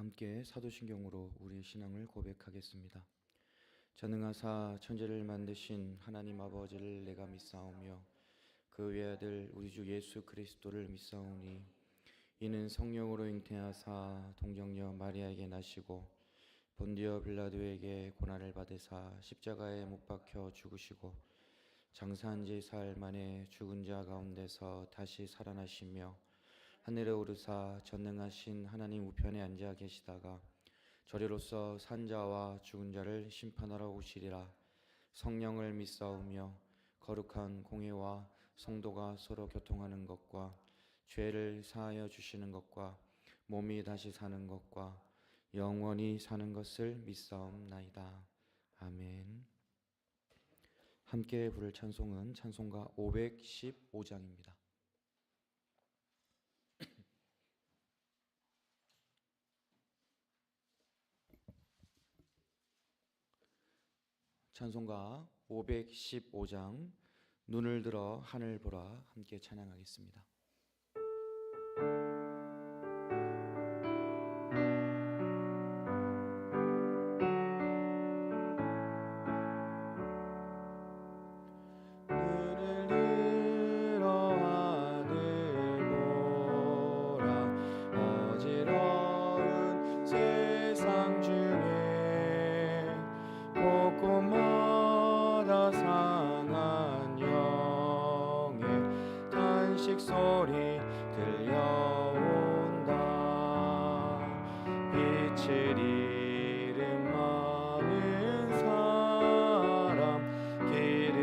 함께 사도신경으로 우리의 신앙을 고백하겠습니다. 전능하사 천지를 만드신 하나님 아버지를 내가 믿사오며 그 외아들 우리 주 예수 그리스도를 믿사오니 이는 성령으로 잉태하사 동정녀 마리아에게 나시고 본디오 빌라도에게 고난을 받으사 십자가에 못 박혀 죽으시고 장사한 지 사흘 만에 죽은 자 가운데서 다시 살아나시며 하늘에 오르사 전능하신 하나님 우편에 앉아 계시다가 저리로서 산 자와 죽은 자를 심판하러 오시리라. 성령을 믿사오며 거룩한 공회와 성도가 서로 교통하는 것과 죄를 사하여 주시는 것과 몸이 다시 사는 것과 영원히 사는 것을 믿사옵나이다. 아멘. 함께 부를 찬송은 찬송가 515장입니다. 찬송가 515장 눈을 들어 하늘 보라 함께 찬양하겠습니다. 눈을 들어 하늘 보라 어지러운 세상 중에 곳곳마다 상한 영의 탄식 소리 들려온다. 빛을 잃은 많은 사람 길을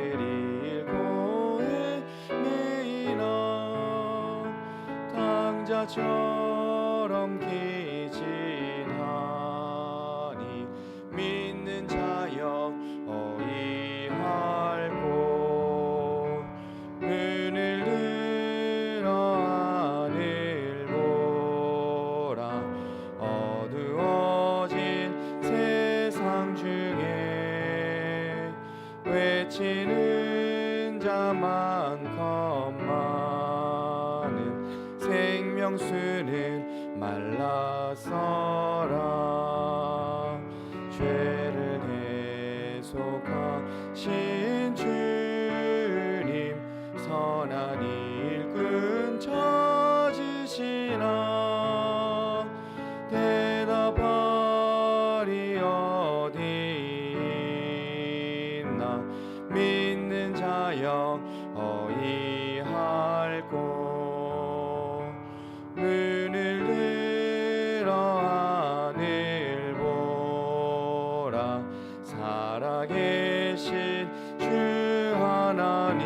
잃고 헤매이나 당자처럼 기진하니 믿는 자여 어이할꼬. 눈을 들어 하늘 보라 어두워진 세상 중에 외치는 자 많건만은 생명수는 말라서라. 죄를 해속하신 주님 선한 일꾼 찾으시나 대답하리 어디 있나 믿는 자여 어이할꼬. 눈을 들어 하늘 보라 살아계신 주 하나님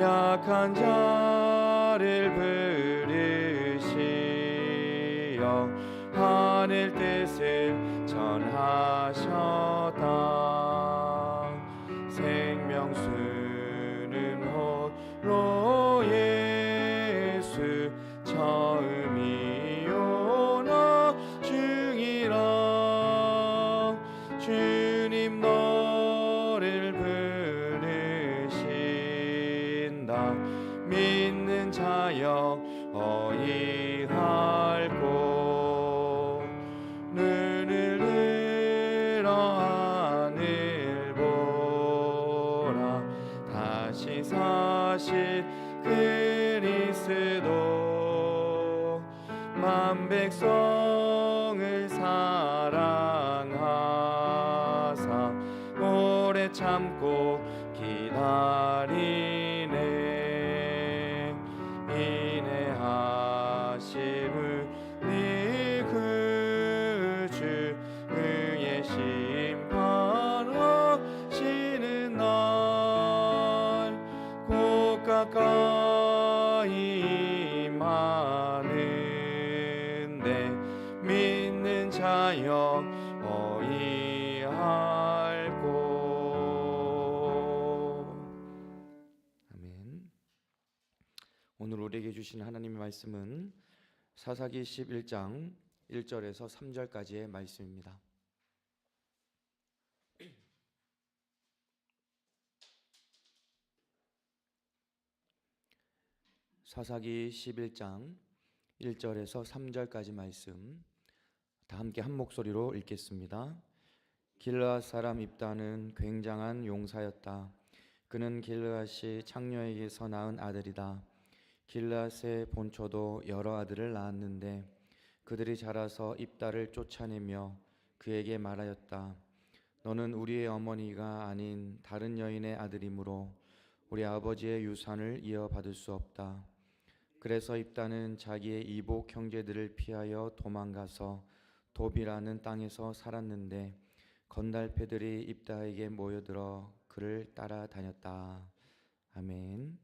약한 자를 부르시어 하늘 뜻을 전하셨다. 생명수는 홀로 예수 처음이요 나중이라. 주님 너를 부르신다. 믿는 자여 어이할꼬. 눈을 들어 하늘 보라 다시 사실 그리스도 만 백성을 사랑하사 오래 참고 기다리네. 인내하심 우리 구주 의의 심판하시는 날 곧 가까이 임하는데 믿는 자여 어이할꼬. 아멘. 오늘 우리에게 주신 하나님의 말씀은 사사기 11장 1절에서 3절까지의 말씀입니다. 사사기 11장 1절에서 3절까지 말씀 다 함께 한 목소리로 읽겠습니다. 길르앗 사람 입다는 굉장한 용사였다. 그는 길르앗이 창녀에게서 낳은 아들이다. 길르앗의 본초도 여러 아들을 낳았는데 그들이 자라서 입다를 쫓아내며 그에게 말하였다. 너는 우리의 어머니가 아닌 다른 여인의 아들이므로 우리 아버지의 유산을 이어받을 수 없다. 그래서 입다는 자기의 이복 형제들을 피하여 도망가서 돕이라는 땅에서 살았는데 건달패들이 입다에게 모여들어 그를 따라다녔다. 아멘.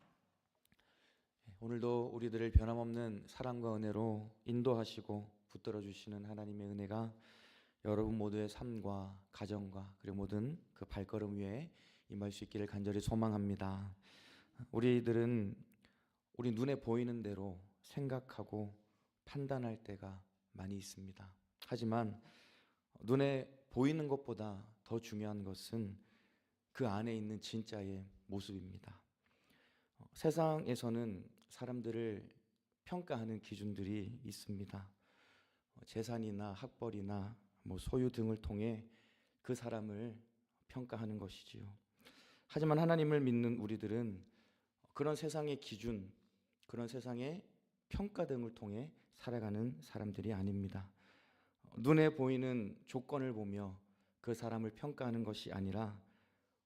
오늘도 우리들을 변함없는 사랑과 은혜로 인도하시고 붙들어 주시는 하나님의 은혜가 여러분 모두의 삶과 가정과 그리고 모든 그 발걸음 위에 임할 수 있기를 간절히 소망합니다. 우리들은 우리 눈에 보이는 대로 생각하고 판단할 때가 많이 있습니다. 하지만 눈에 보이는 것보다 더 중요한 것은 그 안에 있는 진짜의 모습입니다. 세상에서는 사람들을 평가하는 기준들이 있습니다. 재산이나 학벌이나 소유 등을 통해 그 사람을 평가하는 것이지요. 하지만 하나님을 믿는 우리들은 그런 세상의 기준, 그런 세상의 평가 등을 통해 살아가는 사람들이 아닙니다. 눈에 보이는 조건을 보며 그 사람을 평가하는 것이 아니라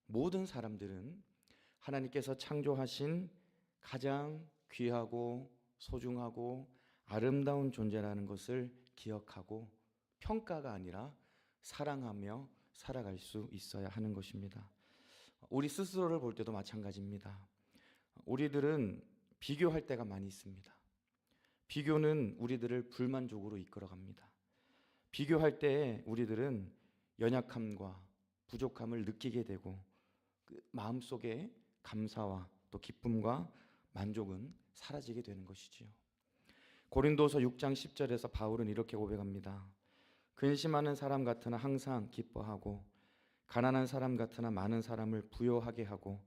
모든 사람들은 하나님께서 창조하신 가장 귀하고 소중하고 아름다운 존재라는 것을 기억하고 평가가 아니라 사랑하며 살아갈 수 있어야 하는 것입니다. 우리 스스로를 볼 때도 마찬가지입니다. 우리들은 비교할 때가 많이 있습니다. 비교는 우리들을 불만족으로 이끌어갑니다. 비교할 때 우리들은 연약함과 부족함을 느끼게 되고 그 마음속에 감사와 또 기쁨과 만족은 사라지게 되는 것이지요. 고린도서 6장 10절에서 바울은 이렇게 고백합니다. 근심하는 사람 같으나 항상 기뻐하고 가난한 사람 같으나 많은 사람을 부요하게 하고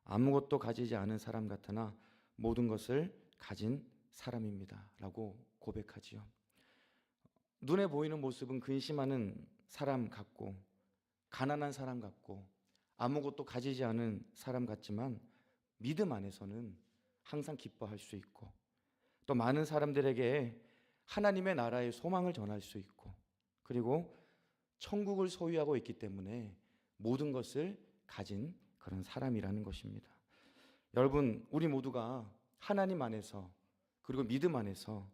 아무것도 가지지 않은 사람 같으나 모든 것을 가진 사람입니다 라고 고백하지요. 눈에 보이는 모습은 근심하는 사람 같고 가난한 사람 같고 아무것도 가지지 않은 사람 같지만 믿음 안에서는 항상 기뻐할 수 있고 또 많은 사람들에게 하나님의 나라의 소망을 전할 수 있고 그리고 천국을 소유하고 있기 때문에 모든 것을 가진 그런 사람이라는 것입니다. 여러분, 우리 모두가 하나님 안에서 그리고 믿음 안에서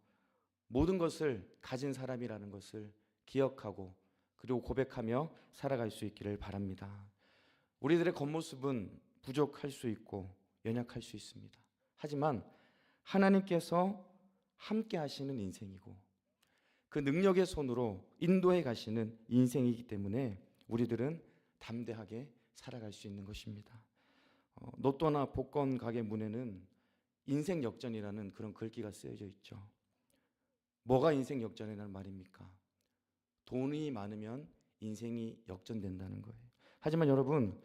모든 것을 가진 사람이라는 것을 기억하고 그리고 고백하며 살아갈 수 있기를 바랍니다. 우리들의 겉모습은 부족할 수 있고 연약할 수 있습니다. 하지만 하나님께서 함께 하시는 인생이고 그 능력의 손으로 인도해 가시는 인생이기 때문에 우리들은 담대하게 살아갈 수 있는 것입니다. 로또나 복권 가게 문에는 인생 역전이라는 그런 글귀가 쓰여져 있죠. 뭐가 인생 역전이라는 말입니까? 돈이 많으면 인생이 역전된다는 거예요. 하지만 여러분,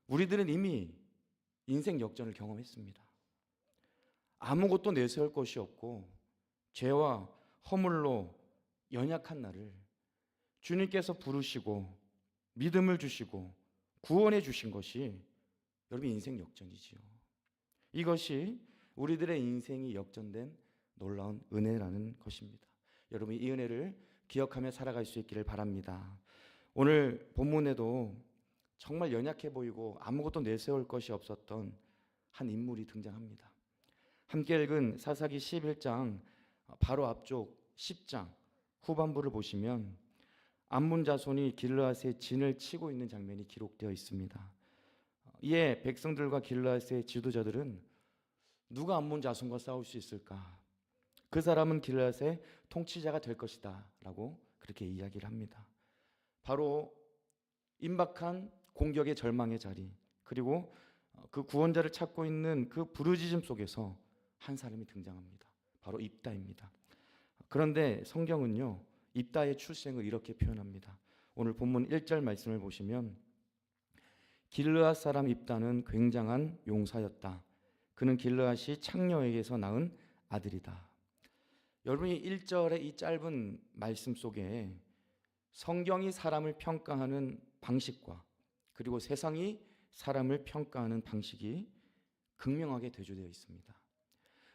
우리들은 이미 인생 역전을 경험했습니다. 아무것도 내세울 것이 없고 죄와 허물로 연약한 나를 주님께서 부르시고 믿음을 주시고 구원해 주신 것이 여러분 인생 역전이지요. 이것이 우리들의 인생이 역전된 놀라운 은혜라는 것입니다. 여러분 이 은혜를 기억하며 살아갈 수 있기를 바랍니다. 오늘 본문에도 정말 연약해 보이고 아무것도 내세울 것이 없었던 한 인물이 등장합니다. 함께 읽은 사사기 11장 바로 앞쪽 10장 후반부를 보시면 암몬 자손이 길르앗의 진을 치고 있는 장면이 기록되어 있습니다. 이에 백성들과 길르앗의 지도자들은 누가 암몬 자손과 싸울 수 있을까? 그 사람은 길르앗의 통치자가 될 것이다 라고 그렇게 이야기를 합니다. 바로 임박한 공격의 절망의 자리 그리고 그 구원자를 찾고 있는 그 부르짖음 속에서 한 사람이 등장합니다. 바로 입다입니다. 그런데 성경은요 입다의 출생을 이렇게 표현합니다. 오늘 본문 1절 말씀을 보시면 길르앗 사람 입다는 굉장한 용사였다. 그는 길르앗이 창녀에게서 낳은 아들이다. 여러분이 1절의 이 짧은 말씀 속에 성경이 사람을 평가하는 방식과 그리고 세상이 사람을 평가하는 방식이 극명하게 대조되어 있습니다.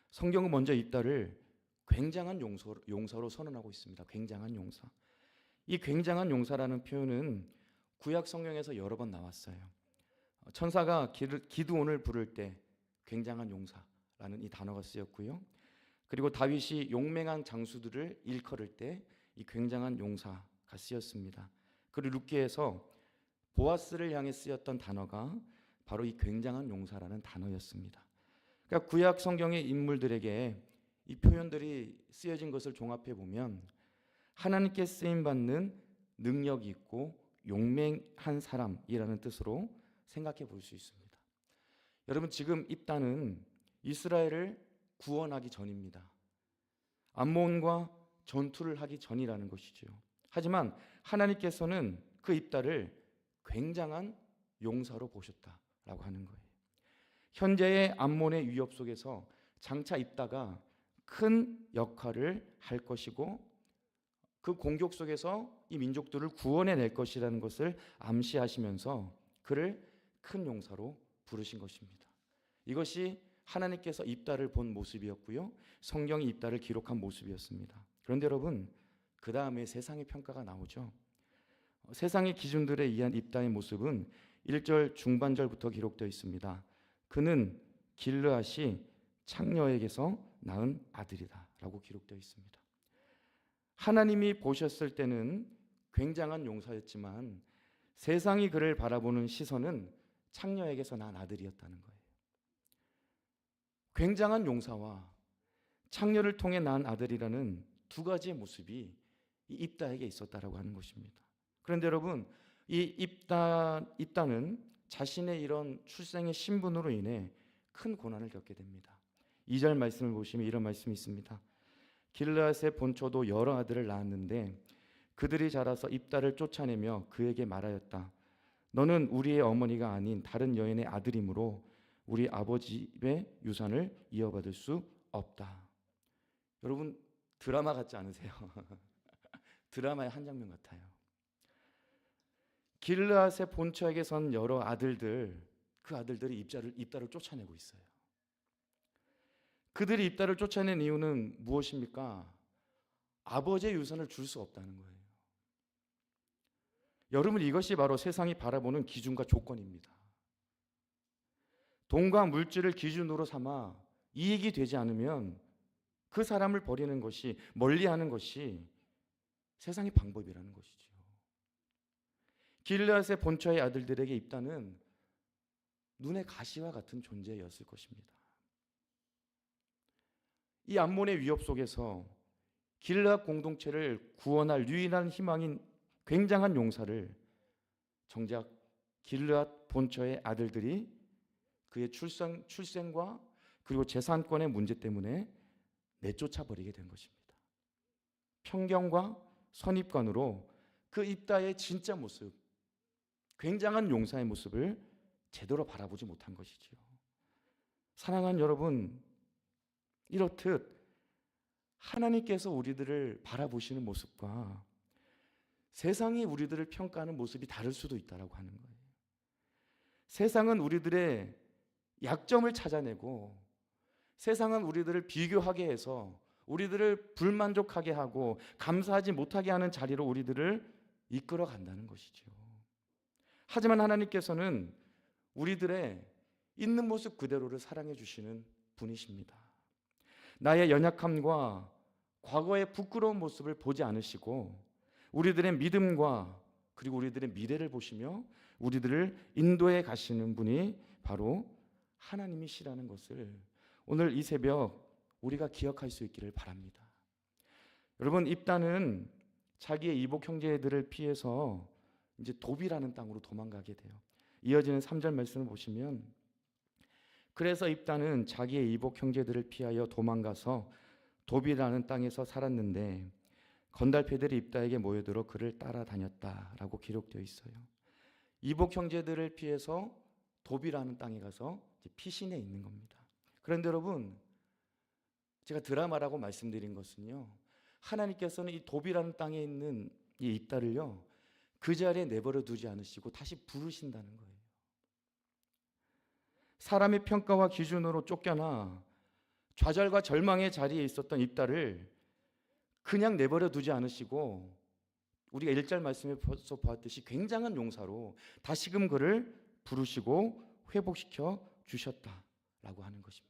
성경은 먼저 입다를 굉장한 용사로 선언하고 있습니다. 굉장한 용사. 이 굉장한 용사라는 표현은 구약 성경에서 여러 번 나왔어요. 천사가 기드온을 부를 때 굉장한 용사라는 이 단어가 쓰였고요. 그리고 다윗이 용맹한 장수들을 일컬을 때 이 굉장한 용사가 쓰였습니다. 그리고 룻기에서 보아스를 향해 쓰였던 단어가 바로 이 굉장한 용사라는 단어였습니다. 그러니까 구약 성경의 인물들에게 이 표현들이 쓰여진 것을 종합해 보면 하나님께 쓰임 받는 능력이 있고 용맹한 사람이라는 뜻으로 생각해 볼 수 있습니다. 여러분, 지금 입다는 이스라엘을 구원하기 전입니다. 암몬과 전투를 하기 전이라는 것이죠. 하지만 하나님께서는 그 입다를 굉장한 용사로 보셨다라고 하는 거예요. 현재의 암몬의 위협 속에서 장차 입다가 큰 역할을 할 것이고 그 공격 속에서 이 민족들을 구원해낼 것이라는 것을 암시하시면서 그를 큰 용사로 부르신 것입니다. 이것이 하나님께서 입다를 본 모습이었고요. 성경이 입다를 기록한 모습이었습니다. 그런데 여러분, 그 다음에 세상의 평가가 나오죠. 세상의 기준들에 의한 입다의 모습은 1절 중반절부터 기록되어 있습니다. 그는 길르앗이 창녀에게서 낳은 아들이다 라고 기록되어 있습니다. 하나님이 보셨을 때는 굉장한 용사였지만 세상이 그를 바라보는 시선은 창녀에게서 낳은 아들이었다는 거예요. 굉장한 용사와 창녀를 통해 낳은 아들이라는 두 가지의 모습이 이 입다에게 있었다라고 하는 것입니다. 그런데 여러분, 이 입다는 자신의 이런 출생의 신분으로 인해 큰 고난을 겪게 됩니다. 2절 말씀을 보시면 이런 말씀이 있습니다. 길르앗의 본초도 여러 아들을 낳았는데 그들이 자라서 입다를 쫓아내며 그에게 말하였다. 너는 우리의 어머니가 아닌 다른 여인의 아들이므로 우리 아버지 집의 유산을 이어받을 수 없다. 여러분, 드라마 같지 않으세요? 드라마의 한 장면 같아요. 길르앗의 본처에게 선 여러 아들들, 그 아들들이 입다를 쫓아내고 있어요. 그들이 입다를 쫓아낸 이유는 무엇입니까? 아버지의 유산을 줄 수 없다는 거예요. 여러분, 이것이 바로 세상이 바라보는 기준과 조건입니다. 돈과 물질을 기준으로 삼아 이익이 되지 않으면 그 사람을 버리는 것이, 멀리하는 것이 세상의 방법이라는 것이죠. 길르앗의 본처의 아들들에게 입다는 눈의 가시와 같은 존재였을 것입니다. 이 암몬의 위협 속에서 길르앗 공동체를 구원할 유일한 희망인 굉장한 용사를 정작 길르앗 본처의 아들들이 그의 출생과 그리고 재산권의 문제 때문에 내쫓아 버리게 된 것입니다. 편견과 선입관으로 그 입다의 진짜 모습, 굉장한 용사의 모습을 제대로 바라보지 못한 것이지요. 사랑하는 여러분, 이렇듯 하나님께서 우리들을 바라보시는 모습과 세상이 우리들을 평가하는 모습이 다를 수도 있다라고 하는 거예요. 세상은 우리들의 약점을 찾아내고 세상은 우리들을 비교하게 해서 우리들을 불만족하게 하고 감사하지 못하게 하는 자리로 우리들을 이끌어 간다는 것이죠. 하지만 하나님께서는 우리들의 있는 모습 그대로를 사랑해 주시는 분이십니다. 나의 연약함과 과거의 부끄러운 모습을 보지 않으시고 우리들의 믿음과 그리고 우리들의 미래를 보시며 우리들을 인도해 가시는 분이 바로 하나님이시라는 것을 오늘 이 새벽 우리가 기억할 수 있기를 바랍니다. 여러분, 입다는 자기의 이복 형제들을 피해서 이제 도비라는 땅으로 도망가게 돼요. 이어지는 3절 말씀을 보시면 그래서 입다는 자기의 이복 형제들을 피하여 도망가서 도비라는 땅에서 살았는데 건달패들이 입다에게 모여들어 그를 따라다녔다라고 기록되어 있어요. 이복 형제들을 피해서 도비라는 땅에 가서 피신해 있는 겁니다. 그런데 여러분, 제가 드라마라고 말씀드린 것은요, 하나님께서는 이 도비라는 땅에 있는 이 입다를요, 그 자리에 내버려 두지 않으시고 다시 부르신다는 거예요. 사람의 평가와 기준으로 쫓겨나 좌절과 절망의 자리에 있었던 입다를 그냥 내버려 두지 않으시고, 우리가 1절 말씀에서 보았듯이 굉장한 용사로 다시금 그를 부르시고 회복시켜 주셨다라고 하는 것입니다.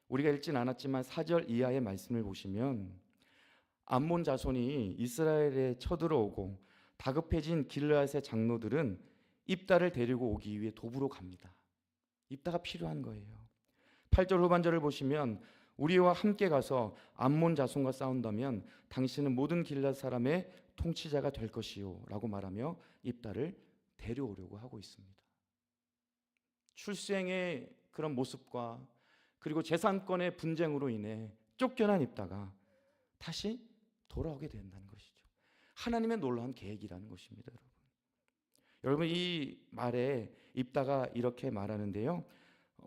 우리가 읽진 않았지만 4절 이하의 말씀을 보시면 암몬 자손이 이스라엘에 쳐들어오고 다급해진 길르앗의 장로들은 입다를 데리고 오기 위해 도부로 갑니다. 입다가 필요한 거예요. 8절 후반절을 보시면 우리와 함께 가서 암몬 자손과 싸운다면 당신은 모든 길르앗 사람의 통치자가 될 것이요 라고 말하며 입다를 데려오려고 하고 있습니다. 출생의 그런 모습과 그리고 재산권의 분쟁으로 인해 쫓겨난 입다가 다시 돌아오게 된다는 것이죠. 하나님의 놀라운 계획이라는 것입니다. 여러분, 이 말에 입다가 이렇게 말하는데요,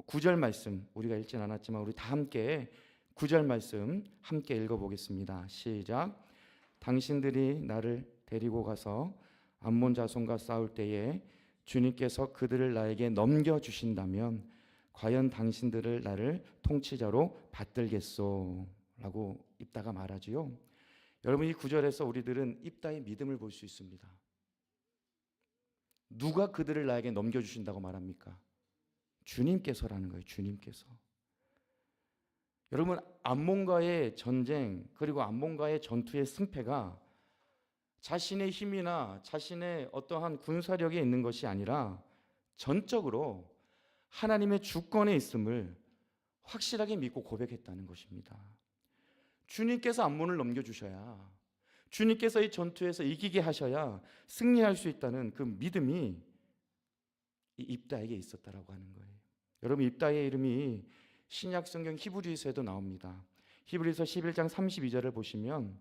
9절 말씀 우리가 읽진 않았지만 우리 다 함께 9절 말씀 함께 읽어보겠습니다. 시작. 당신들이 나를 데리고 가서 암몬 자손과 싸울 때에 주님께서 그들을 나에게 넘겨주신다면 과연 당신들을 나를 통치자로 받들겠소? 라고 입다가 말하지요. 여러분, 이 구절에서 우리들은 입다의 믿음을 볼 수 있습니다. 누가 그들을 나에게 넘겨주신다고 말합니까? 주님께서라는 거예요. 주님께서. 여러분, 암몬과의 전쟁 그리고 암몬과의 전투의 승패가 자신의 힘이나 자신의 어떠한 군사력에 있는 것이 아니라 전적으로 하나님의 주권에 있음을 확실하게 믿고 고백했다는 것입니다. 주님께서 암몬을 넘겨주셔야, 주님께서 이 전투에서 이기게 하셔야 승리할 수 있다는 그 믿음이 이 입다에게 있었다라고 하는 거예요. 여러분, 입다의 이름이 신약 성경 히브리서에도 나옵니다. 히브리서 11장 32절을 보시면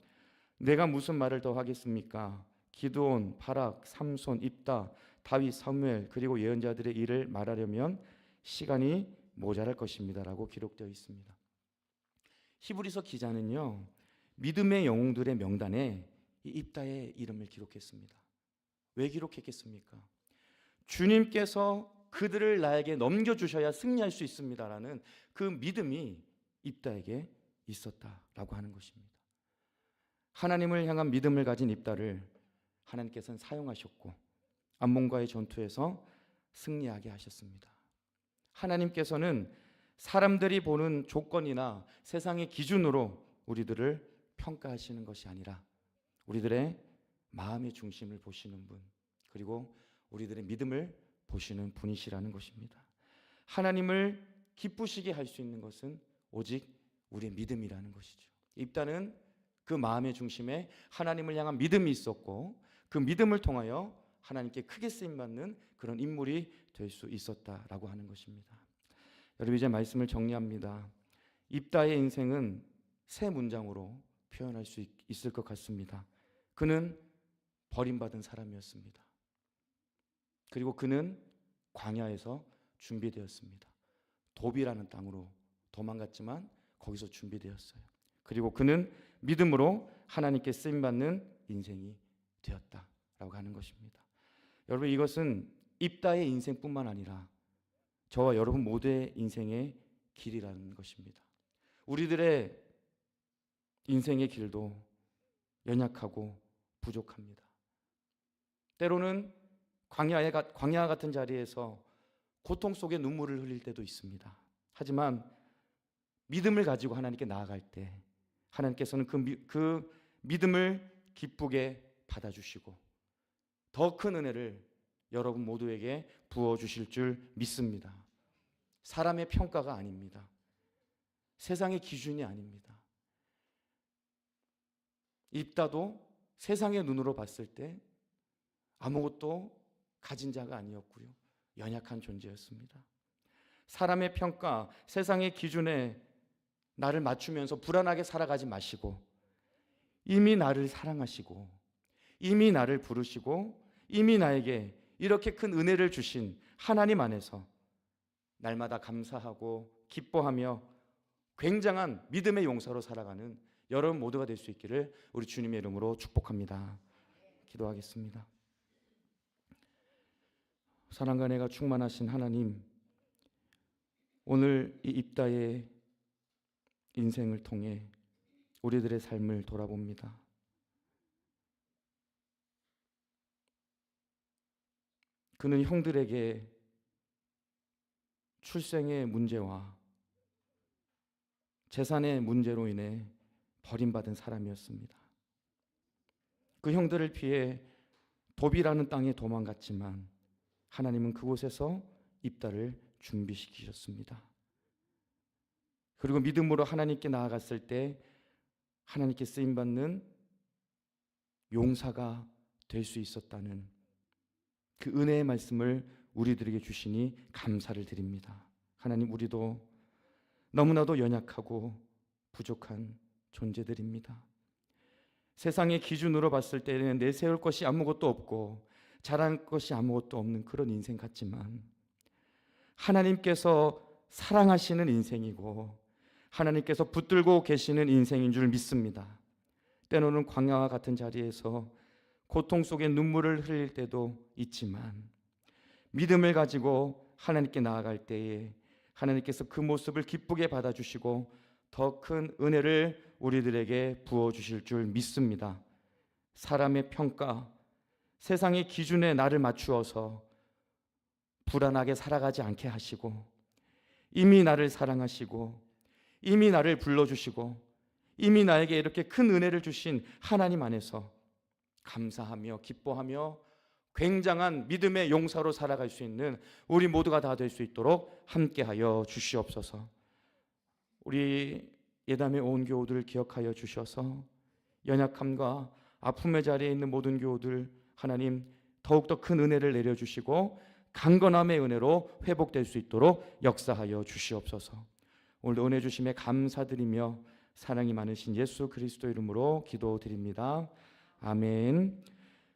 내가 무슨 말을 더 하겠습니까? 기드온, 바락, 삼손, 입다, 다윗, 사무엘 그리고 예언자들의 일을 말하려면 시간이 모자랄 것입니다 라고 기록되어 있습니다. 히브리서 기자는요, 믿음의 영웅들의 명단에 이 입다의 이름을 기록했습니다. 왜 기록했겠습니까? 주님께서 그들을 나에게 넘겨주셔야 승리할 수 있습니다라는 그 믿음이 입다에게 있었다라고 하는 것입니다. 하나님을 향한 믿음을 가진 입다를 하나님께서는 사용하셨고 암몬과의 전투에서 승리하게 하셨습니다. 하나님께서는 사람들이 보는 조건이나 세상의 기준으로 우리들을 평가하시는 것이 아니라 우리들의 마음의 중심을 보시는 분, 그리고 우리들의 믿음을 보시는 분이시라는 것입니다. 하나님을 기쁘시게 할 수 있는 것은 오직 우리의 믿음이라는 것이죠. 입다는 그 마음의 중심에 하나님을 향한 믿음이 있었고 그 믿음을 통하여 하나님께 크게 쓰임받는 그런 인물이 될 수 있었다라고 하는 것입니다. 여러분, 이제 말씀을 정리합니다. 입다의 인생은 세 문장으로 표현할 수 있을 것 같습니다. 그는 버림받은 사람이었습니다. 그리고 그는 광야에서 준비되었습니다. 도비라는 땅으로 도망갔지만 거기서 준비되었어요. 그리고 그는 믿음으로 하나님께 쓰임받는 인생이 되었다라고 하는 것입니다. 여러분, 이것은 입다의 인생뿐만 아니라 저와 여러분 모두의 인생의 길이라는 것입니다. 우리들의 인생의 길도 연약하고 부족합니다. 때로는 광야 같은 자리에서 고통 속에 눈물을 흘릴 때도 있습니다. 하지만 믿음을 가지고 하나님께 나아갈 때 하나님께서는 그 믿음을 기쁘게 받아주시고 더 큰 은혜를 여러분 모두에게 부어주실 줄 믿습니다. 사람의 평가가 아닙니다. 세상의 기준이 아닙니다. 입다도 세상의 눈으로 봤을 때 아무것도 가진 자가 아니었고요, 연약한 존재였습니다. 사람의 평가, 세상의 기준에 나를 맞추면서 불안하게 살아가지 마시고 이미 나를 사랑하시고 이미 나를 부르시고 이미 나에게 이렇게 큰 은혜를 주신 하나님 안에서 날마다 감사하고 기뻐하며 굉장한 믿음의 용사로 살아가는 여러분 모두가 될 수 있기를 우리 주님의 이름으로 축복합니다. 기도하겠습니다. 사랑과 은혜가 충만하신 하나님, 오늘 이 입다의 인생을 통해 우리들의 삶을 돌아봅니다. 그는 형들에게 출생의 문제와 재산의 문제로 인해 버림받은 사람이었습니다. 그 형들을 피해 도비라는 땅에 도망갔지만 하나님은 그곳에서 입다를 준비시키셨습니다. 그리고 믿음으로 하나님께 나아갔을 때 하나님께 쓰임받는 용사가 될 수 있었다는 그 은혜의 말씀을 우리들에게 주시니 감사를 드립니다. 하나님, 우리도 너무나도 연약하고 부족한 존재들입니다. 세상의 기준으로 봤을 때는 내세울 것이 아무것도 없고 잘할 것이 아무것도 없는 그런 인생 같지만 하나님께서 사랑하시는 인생이고 하나님께서 붙들고 계시는 인생인 줄 믿습니다. 때로는 광야와 같은 자리에서 고통 속에 눈물을 흘릴 때도 있지만 믿음을 가지고 하나님께 나아갈 때에 하나님께서 그 모습을 기쁘게 받아주시고 더 큰 은혜를 우리들에게 부어주실 줄 믿습니다. 사람의 평가, 세상의 기준에 나를 맞추어서 불안하게 살아가지 않게 하시고 이미 나를 사랑하시고 이미 나를 불러주시고 이미 나에게 이렇게 큰 은혜를 주신 하나님 안에서 감사하며 기뻐하며 굉장한 믿음의 용사로 살아갈 수 있는 우리 모두가 다 될 수 있도록 함께하여 주시옵소서. 우리 예담의 온 교우들을 기억하여 주셔서 연약함과 아픔의 자리에 있는 모든 교우들 하나님 더욱더 큰 은혜를 내려주시고 강건함의 은혜로 회복될 수 있도록 역사하여 주시옵소서. 오늘도 은혜 주심에 감사드리며 사랑이 많으신 예수 그리스도 이름으로 기도드립니다. 아멘.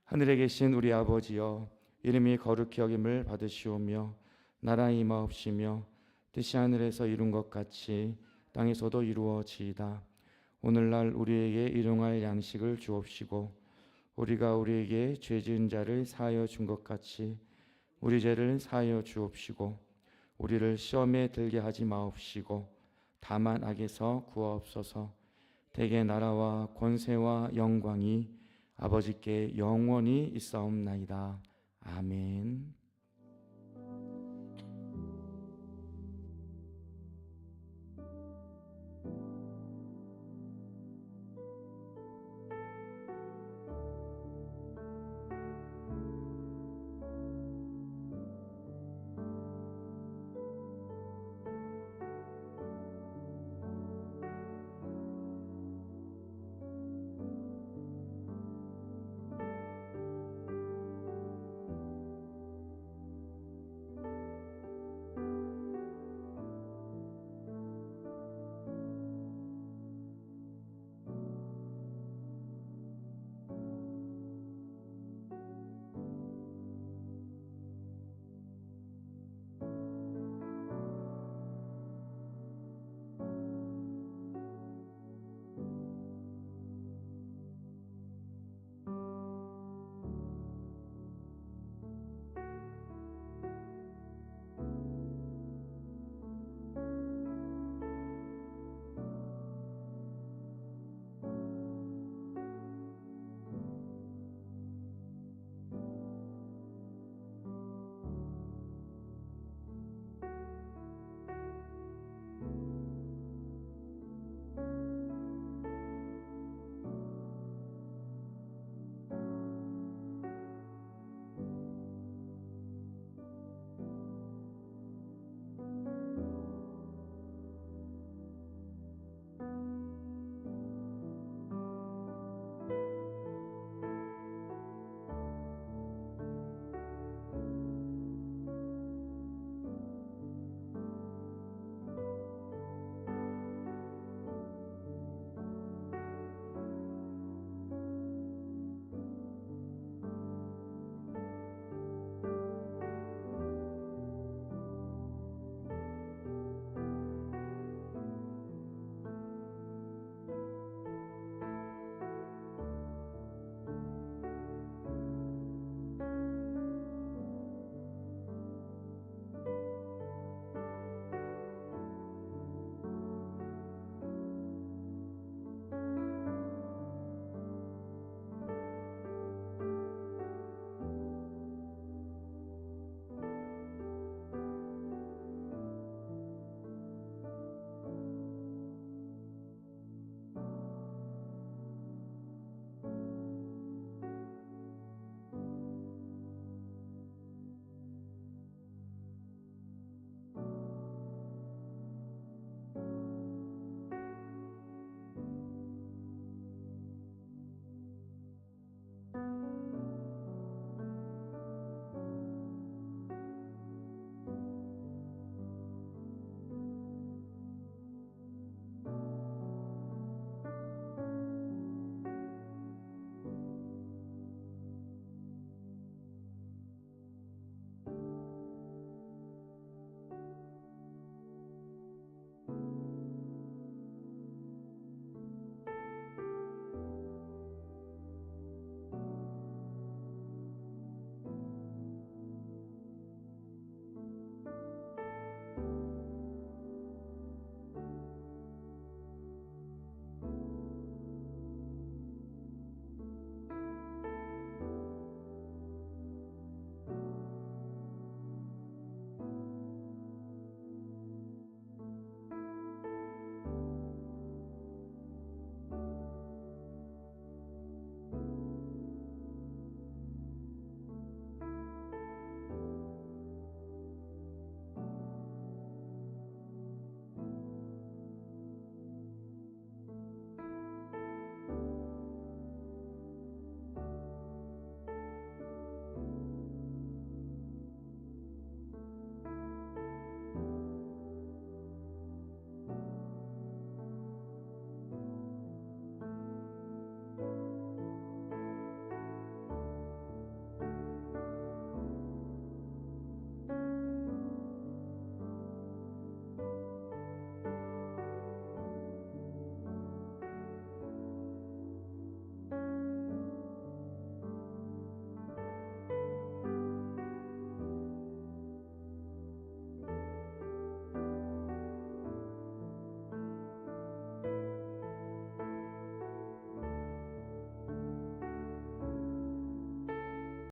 하늘에 계신 우리 아버지여, 이름이 거룩히 여김을 받으시오며 나라의 임하옵시며 뜻이 하늘에서 이룬 것 같이 땅에서도 이루어지이다. 오늘날 우리에게 일용할 양식을 주옵시고 우리가 우리에게 죄 지은 자를 사하여 준 것 같이 우리 죄를 사하여 주옵시고 우리를 시험에 들게 하지 마옵시고 다만 악에서 구하옵소서. 대개 나라와 권세와 영광이 아버지께 영원히 있사옵나이다. 아멘.